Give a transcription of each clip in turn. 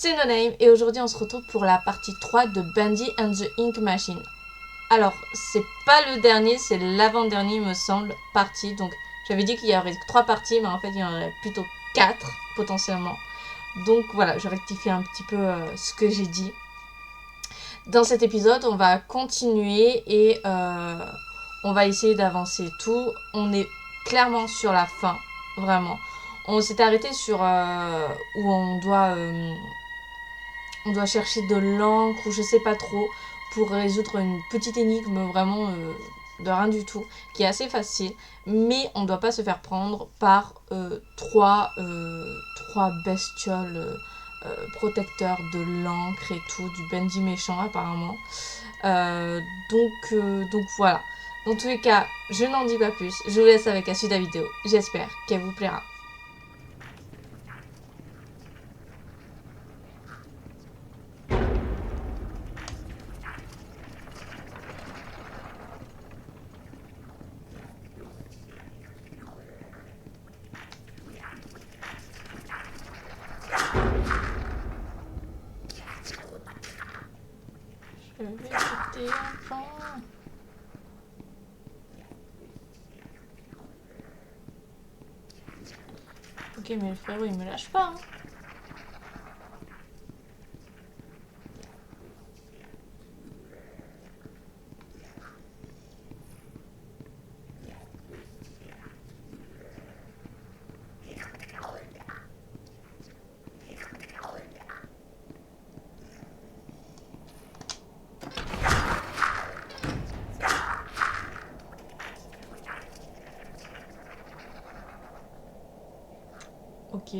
c'est No Name et aujourd'hui on se retrouve pour la partie 3 de Bendy and the Ink Machine. Alors, c'est pas le dernier, c'est l'avant-dernier il me semble, partie. Donc j'avais dit qu'il y aurait 3 parties, mais en fait il y en aurait plutôt 4 potentiellement. Donc voilà, je rectifie un petit peu ce que j'ai dit. Dans cet épisode, on va continuer et on va essayer d'avancer tout. On est clairement sur la fin, vraiment. On s'est arrêté sur où on doit chercher de l'encre ou je sais pas trop pour résoudre une petite énigme vraiment de rien du tout, qui est assez facile, mais on ne doit pas se faire prendre par trois bestioles protecteurs de l'encre et tout, du Bendy méchant apparemment. Donc voilà. Dans tous les cas, je n'en dis pas plus. Je vous laisse avec la suite de la vidéo. J'espère qu'elle vous plaira. Je vais écouter enfant. Ok, mais le frérot il me lâche pas. Hein. Ok.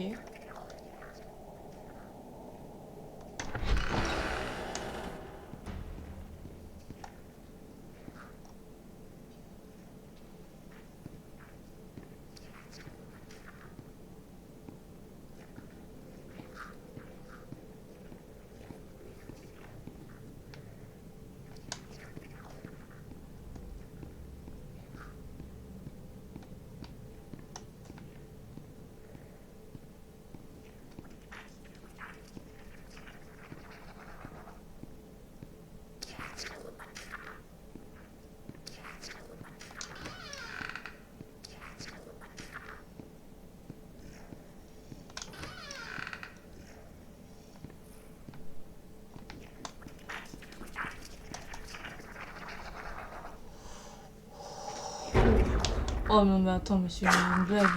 Oh non mais attends, mais c'est une blague.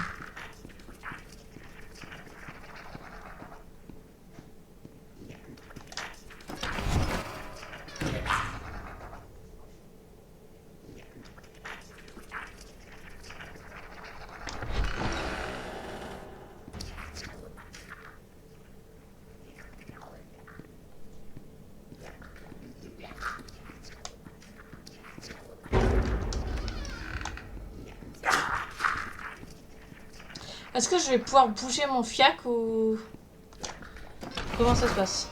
Est-ce que je vais pouvoir bouger mon fiac ou... Comment ça se passe?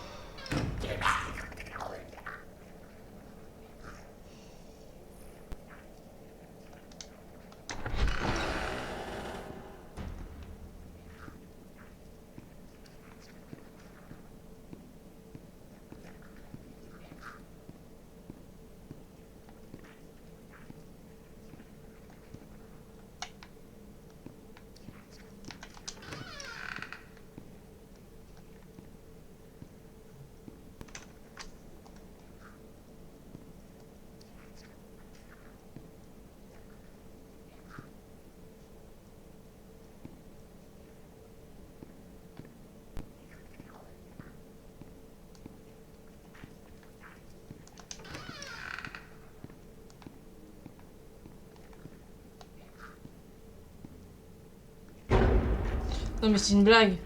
Non mais c'est une blague.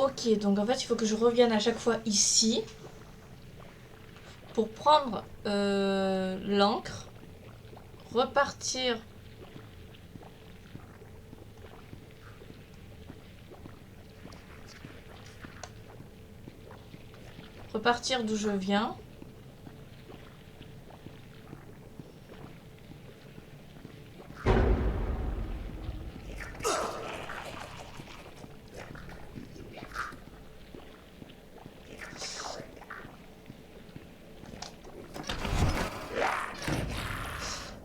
Ok, donc en fait, il faut que je revienne à chaque fois ici pour prendre l'encre, repartir. Repartir d'où je viens.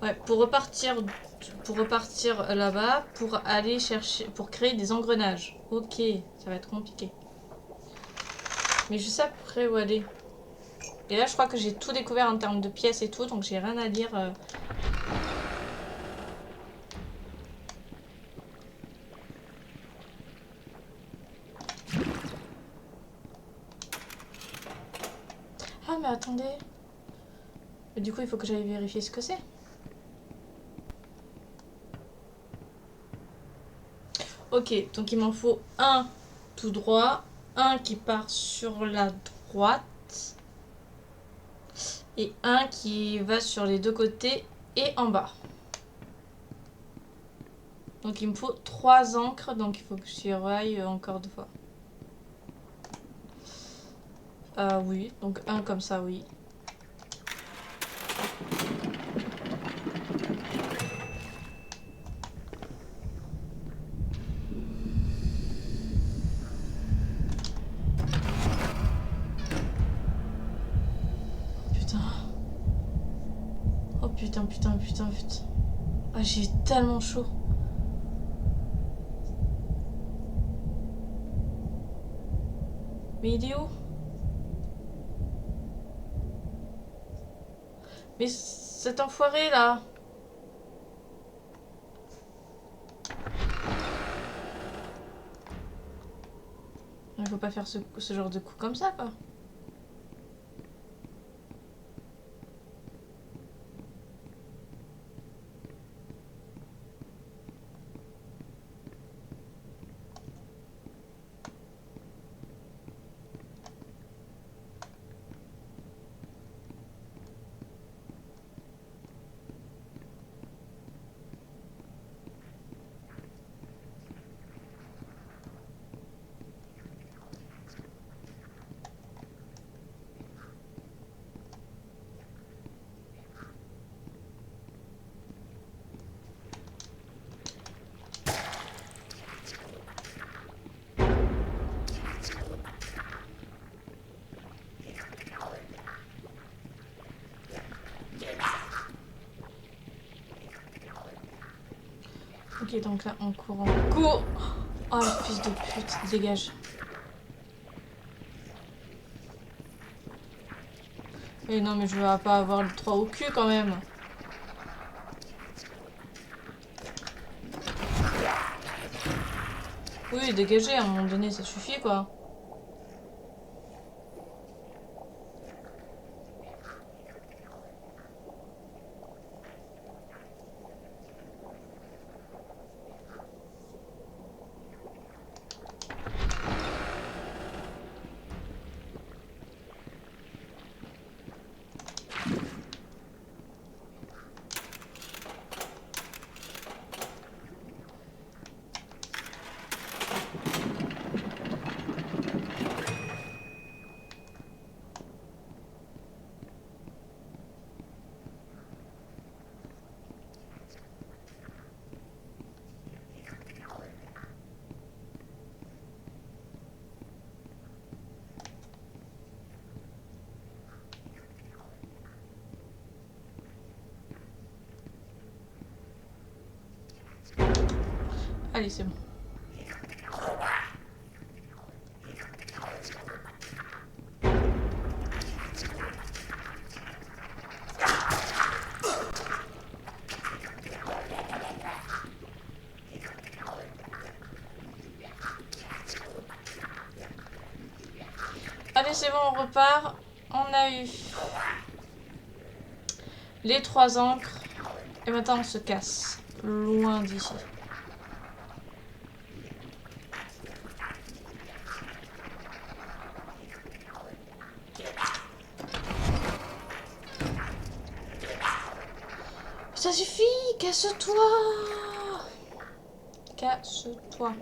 Ouais, pour repartir là-bas, pour aller chercher, pour créer des engrenages. Ok, ça va être compliqué. Mais je sais à peu près où aller. Et là, je crois que j'ai tout découvert en termes de pièces et tout, donc j'ai rien à dire. Ah, mais attendez. Du coup, il faut que j'aille vérifier ce que c'est. Ok, donc il m'en faut un tout droit, un qui part sur la droite et un qui va sur les deux côtés et en bas. Donc il me faut 3 encres, donc il faut que j'y aille encore 2 fois. Oui, donc un comme ça, oui. Putain. Oh putain, putain, putain, putain. Ah, j'ai tellement chaud. Mais il est où? Mais cet enfoiré là. Il faut pas faire ce genre de coup comme ça, quoi. Ok, donc là, on court, on court. Oh, le fils de pute, dégage. Mais non, mais je vais pas avoir le 3 au cul quand même. Oui, dégager, à un moment donné, ça suffit, quoi. Allez, c'est bon. Allez, c'est bon, on repart. On a eu les 3 encres. Et maintenant, on se casse. Loin d'ici. Ça suffit, casse-toi. Casse-toi.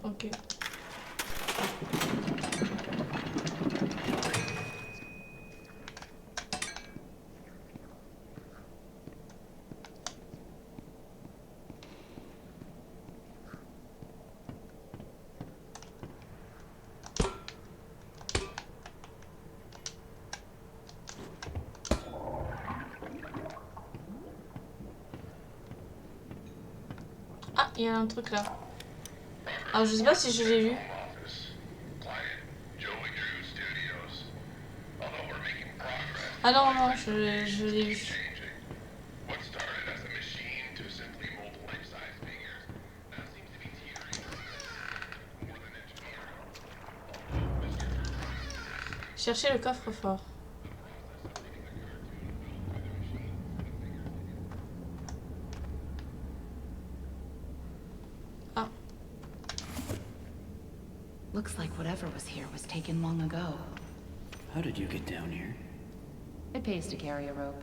Ok. Ah, il y a un truc là. Alors je sais pas si je l'ai vu. Ah non, non, je l'ai vu. Cherchez le coffre-fort. Ah, Looks like whatever was here was taken long ago. How did you get down here? It pays to carry a rope.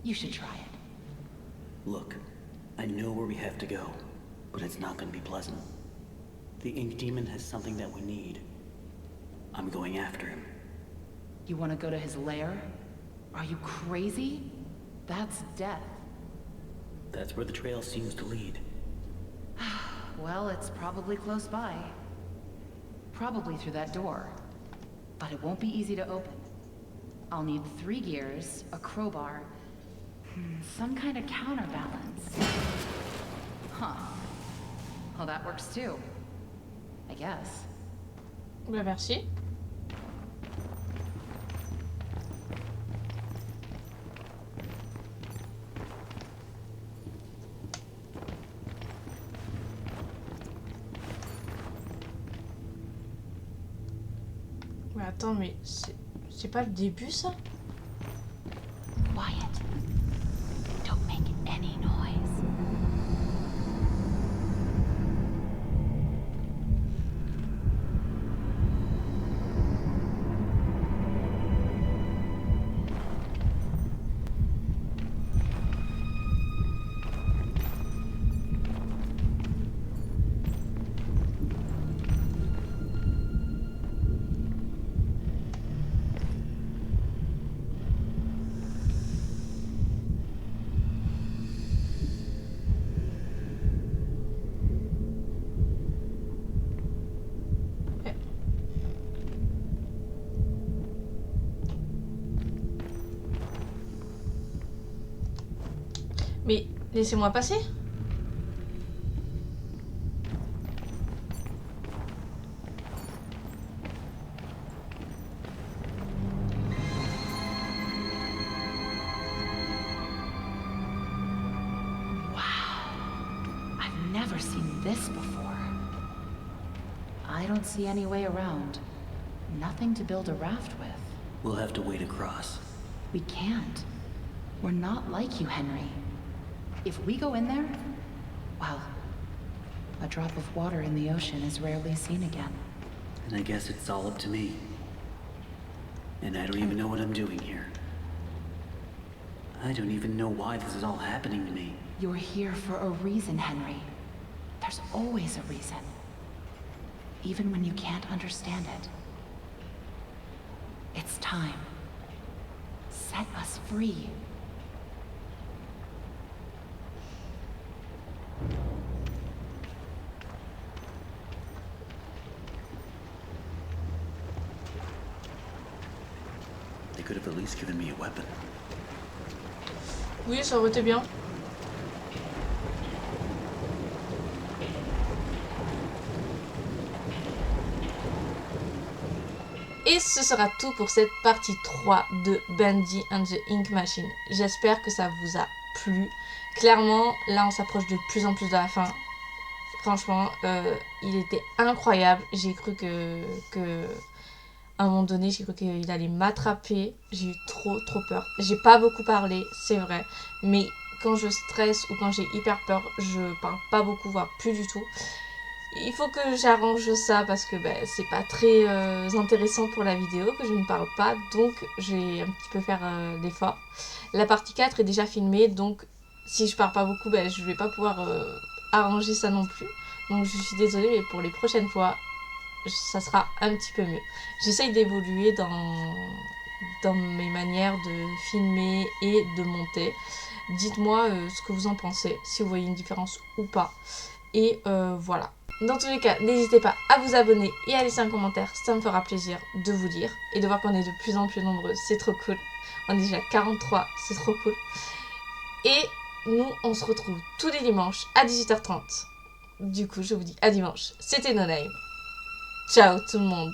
You should try it. Look, I know where we have to go, but it's not gonna be pleasant. The Ink Demon has something that we need. I'm going after him. You want to go to his lair? Are you crazy? That's death. That's where the trail seems to lead. Well, it's probably close by. Probably through that door. But it won't be easy to open. I'll need 3 gears, a crowbar, some kind of counterbalance. Huh. Well, that works too. I guess. bah merci. Mais attends, mais c'est pas le début ça? Quiet. Don't make any noise. Mais laissez-moi passer. I've never seen this before. I don't see any way around. Nothing to build a raft with. We'll have to wade across. We can't. We're not like you, Henry. If we go in there, well, a drop of water in the ocean is rarely seen again. And I guess it's all up to me. And I don't even know what I'm doing here. I don't even know why this is all happening to me. You're here for a reason, Henry. There's always a reason. Even when you can't understand it. It's time. Set us free. They could have at least given me a weapon. Oui, ça aurait été bien. Et ce sera tout pour cette partie 3 de Bendy and the Ink Machine. J'espère que ça vous a plu. Clairement, là on s'approche de plus en plus de la fin. Franchement, il était incroyable. J'ai cru que à un moment donné, j'ai cru qu'il allait m'attraper. J'ai eu trop peur. J'ai pas beaucoup parlé, c'est vrai. Mais quand je stresse ou quand j'ai hyper peur, je parle pas beaucoup, voire plus du tout. Il faut que j'arrange ça parce que c'est pas très intéressant pour la vidéo que je ne parle pas, donc je vais un petit peu faire l'effort. La partie 4 est déjà filmée, donc si je parle pas beaucoup, je vais pas pouvoir arranger ça non plus. Donc je suis désolée, mais pour les prochaines fois, ça sera un petit peu mieux. J'essaye d'évoluer dans mes manières de filmer et de monter. Dites-moi ce que vous en pensez, si vous voyez une différence ou pas. Et voilà. Dans tous les cas, n'hésitez pas à vous abonner et à laisser un commentaire, ça me fera plaisir de vous lire et de voir qu'on est de plus en plus nombreux, c'est trop cool. On est déjà 43, c'est trop cool. Et nous, on se retrouve tous les dimanches à 18h30. Du coup, je vous dis à dimanche. C'était No Name. Ciao tout le monde.